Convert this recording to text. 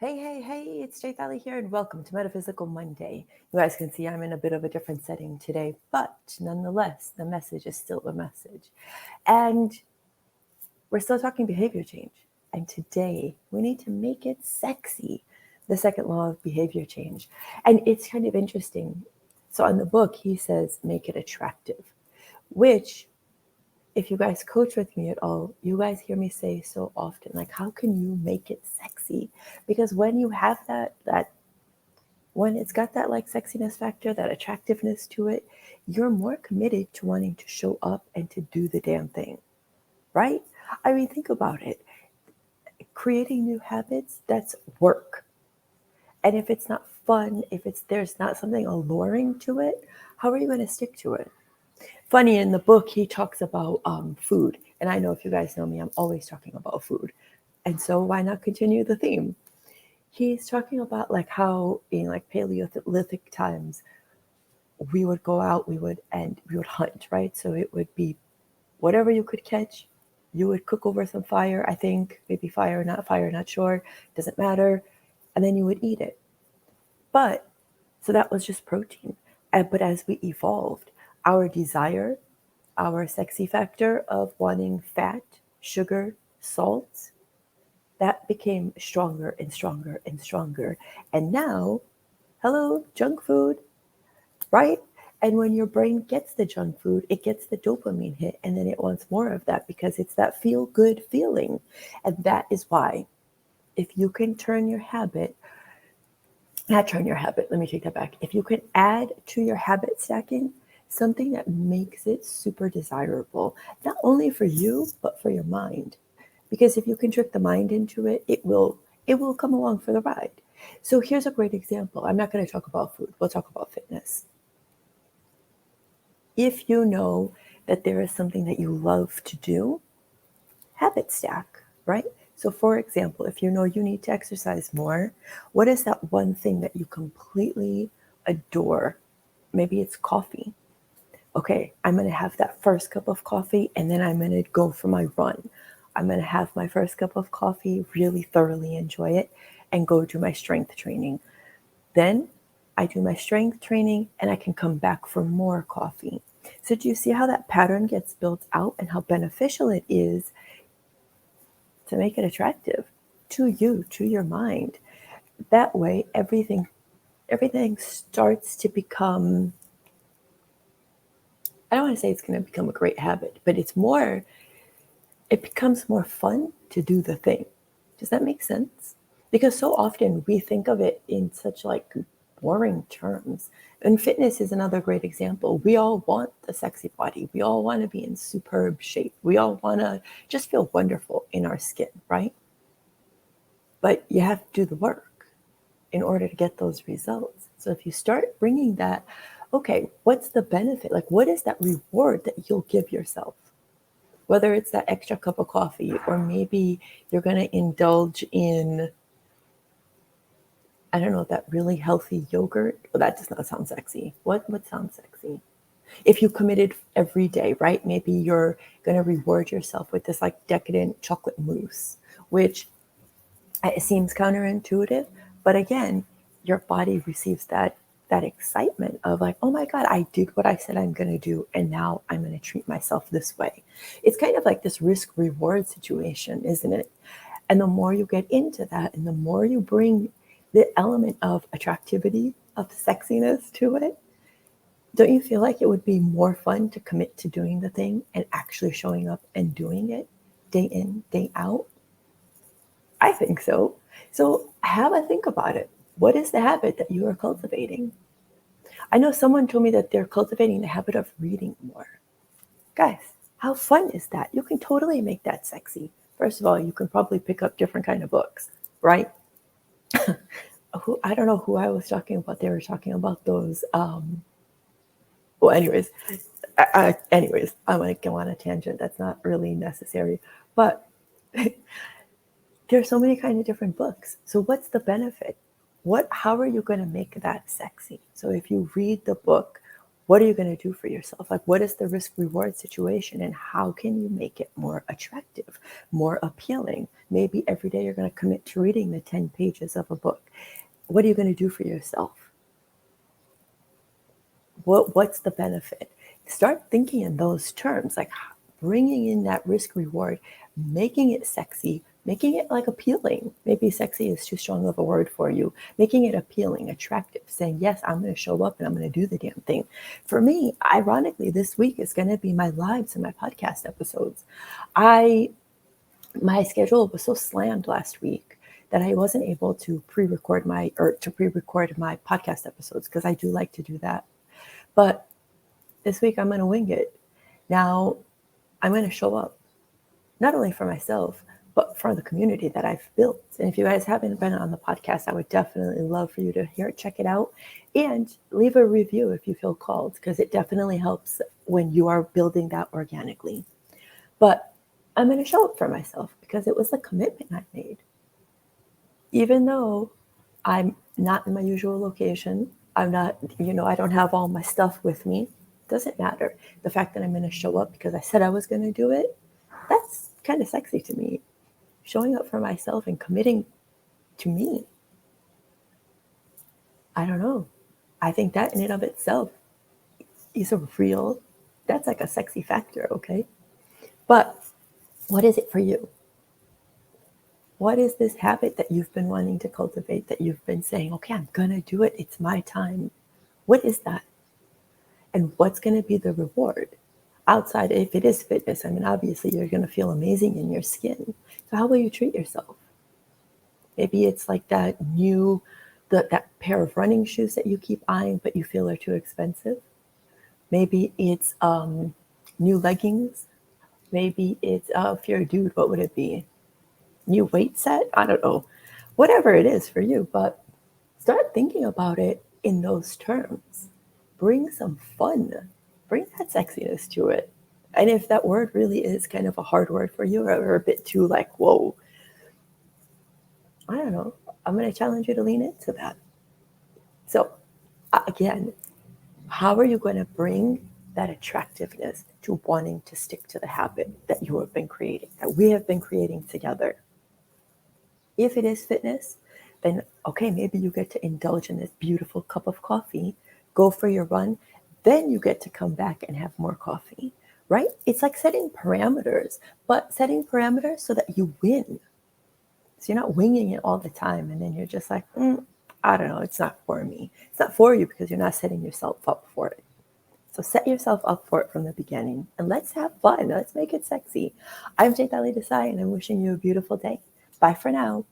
Hey, it's Jay Thali here, and welcome to Metaphysical Monday. You guys can see I'm in a bit of a different setting today, but nonetheless, the message is still a message. And we're still talking behavior change. And today, we need to make it sexy, the second law of behavior change. And it's kind of interesting. So, in the book, he says, make it attractive, which if you guys coach with me at all, you guys hear me say so often, like, how can you make it sexy? Because when you have that when it's got that like sexiness factor, that attractiveness to it, you're more committed to wanting to show up and to do the damn thing, right? I mean, think about it. Creating new habits, that's work. And if it's not fun, if there's not something alluring to it, how are you going to stick to it? Funny, in the book, he talks about food. And I know if you guys know me, I'm always talking about food. And so why not continue the theme? He's talking about like how in like Paleolithic times, we would go out, we would hunt, right? So it would be whatever you could catch, you would cook over some fire, I think, maybe fire, not sure, doesn't matter. And then you would eat it. But so that was just protein. But as we evolved, our desire, our sexy factor of wanting fat, sugar, salt, that became stronger and stronger and stronger. And now, hello, junk food, right? And when your brain gets the junk food, it gets the dopamine hit, and then it wants more of that because it's that feel good feeling. And that is why, if you can let me take that back. If you can add to your habit stacking something that makes it super desirable, not only for you, but for your mind. Because if you can trick the mind into it, it will come along for the ride. So here's a great example. I'm not going to talk about food. We'll talk about fitness. If you know that there is something that you love to do, habit stack, right? So, for example, if you know you need to exercise more, what is that one thing that you completely adore? Maybe it's coffee. Okay, I'm going to have that first cup of coffee and then I'm going to go for my run. I'm going to have my first cup of coffee, really thoroughly enjoy it, and go do my strength training. Then I do my strength training and I can come back for more coffee. So, do you see how that pattern gets built out and how beneficial it is to make it attractive to you, to your mind? That way, everything starts to become, I don't want to say it's going to become a great habit, but it becomes more fun to do the thing. Does that make sense? Because so often we think of it in such like boring terms. And fitness is another great example. We all want the sexy body. We all want to be in superb shape. We all want to just feel wonderful in our skin, right? But you have to do the work in order to get those results. So if you start bringing that, okay, what's the benefit? Like, what is that reward that you'll give yourself? Whether it's that extra cup of coffee, or maybe you're going to indulge in, I don't know, that really healthy yogurt. Well, that does not sound sexy. What sounds sexy? If you committed every day, right? Maybe you're going to reward yourself with this like decadent chocolate mousse, which it seems counterintuitive, but again, your body receives that excitement of like, oh my God, I did what I said I'm going to do, and now I'm going to treat myself this way. It's kind of like this risk reward situation, isn't it? And the more you get into that, and the more you bring the element of attractivity, of sexiness to it, don't you feel like it would be more fun to commit to doing the thing and actually showing up and doing it day in, day out? I think so. So have a think about it. What is the habit that you are cultivating? I know someone told me that they're cultivating the habit of reading more. Guys, how fun is that? You can totally make that sexy. First of all, you can probably pick up different kind of books, right? I don't know who I was talking about. They were talking about those. Well, anyways, I'm gonna go on a tangent. That's not really necessary, but there's so many kind of different books. So what's the benefit? How are you going to make that sexy? So if you read the book, What are you going to do for yourself? Like, what is the risk reward situation, and how can you make it more attractive, more appealing? Maybe every day you're going to commit to reading the 10 pages of a book. What are you going to do for yourself? What's the benefit? Start thinking in those terms, like bringing in that risk reward, making it sexy, making it like appealing. Maybe sexy is too strong of a word for you. Making it appealing, attractive, saying, yes, I'm going to show up and I'm going to do the damn thing. For me, ironically, this week is going to be my lives and my podcast episodes. My schedule was so slammed last week that I wasn't able to pre-record my podcast episodes, because I do like to do that. But this week I'm going to wing it. Now I'm going to show up, not only for myself, but for the community that I've built. And if you guys haven't been on the podcast, I would definitely love for you to check it out, and leave a review if you feel called, because it definitely helps when you are building that organically. But I'm going to show up for myself because it was a commitment I made. Even though I'm not in my usual location, I'm not, I don't have all my stuff with me. Doesn't matter. The fact that I'm going to show up because I said I was going to do it, that's kind of sexy to me. Showing up for myself and committing to me. I don't know. I think that in and of itself is that's like a sexy factor, okay? But what is it for you? What is this habit that you've been wanting to cultivate, that you've been saying, okay, I'm going to do it. It's my time. What is that? And what's going to be the reward? Outside, if it is fitness, I mean, obviously you're going to feel amazing in your skin. So how will you treat yourself? Maybe it's like that pair of running shoes that you keep eyeing, but you feel are too expensive. Maybe it's new leggings. Maybe it's, if you're a dude, what would it be? New weight set? I don't know. Whatever it is for you, but start thinking about it in those terms. Bring some fun. Bring that sexiness to it. And if that word really is kind of a hard word for you, or a bit too like, whoa, I don't know. I'm going to challenge you to lean into that. So again, how are you going to bring that attractiveness to wanting to stick to the habit that you have been creating, that we have been creating together? If it is fitness, then okay, maybe you get to indulge in this beautiful cup of coffee, go for your run, then you get to come back and have more coffee, right? It's like setting parameters, but setting parameters so that you win. So you're not winging it all the time, and then you're just like, I don't know, it's not for me. It's not for you because you're not setting yourself up for it. So set yourself up for it from the beginning, and let's have fun. Let's make it sexy. I'm Chaitali Desai, and I'm wishing you a beautiful day. Bye for now.